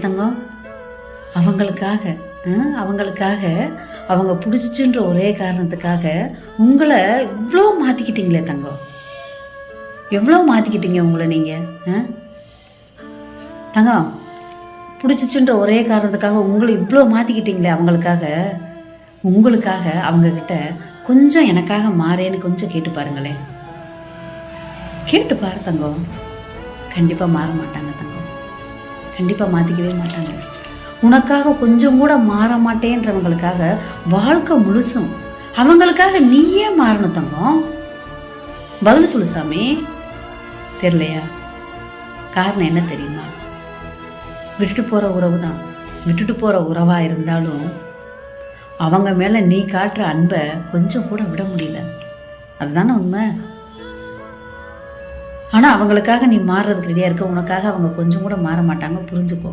தங்கம், அவங்களுக்காக அவங்க பிடிச்சின்ற ஒரே காரணத்துக்காக உங்களை இவ்வளோ மாற்றிக்கிட்டீங்களே தங்கம். எவ்வளோ மாற்றிக்கிட்டீங்க உங்களை நீங்கள். தங்கம், பிடிச்சிச்சுன்ற ஒரே காரணத்துக்காக உங்களை இவ்வளோ மாற்றிக்கிட்டீங்களே உங்களுக்காக அவங்கக்கிட்ட கொஞ்சம் எனக்காக மாறேன்னு கொஞ்சம் கேட்டு பாருங்களேன். கேட்டு பாரு தங்கம். கண்டிப்பாக மாற மாட்டாங்க தங்கம். கண்டிப்பாக மாற்றிக்கவே மாட்டாங்க. உனக்காக கொஞ்சம் கூட மாற மாட்டேன்றவங்களுக்காக வாழ்க்கை முழுசும் அவங்களுக்காக நீயே மாறணும் தங்கம். பதில் சொல்லு சாமி. தெரியலையா? காரணம் என்ன தெரியுமா? விட்டுட்டு போகிற உறவு தான். விட்டுட்டு போகிற உறவாக இருந்தாலும் அவங்க மேலே நீ காட்டுற அன்பை கொஞ்சம் கூட விட முடியல. அதுதானே உண்மை. ஆனால் அவங்களுக்காக நீ மாறுறதுக்கு ரெடியாக இருக்க. உனக்காக அவங்க கொஞ்சம் கூட மாற மாட்டாங்க. புரிஞ்சுக்கோ.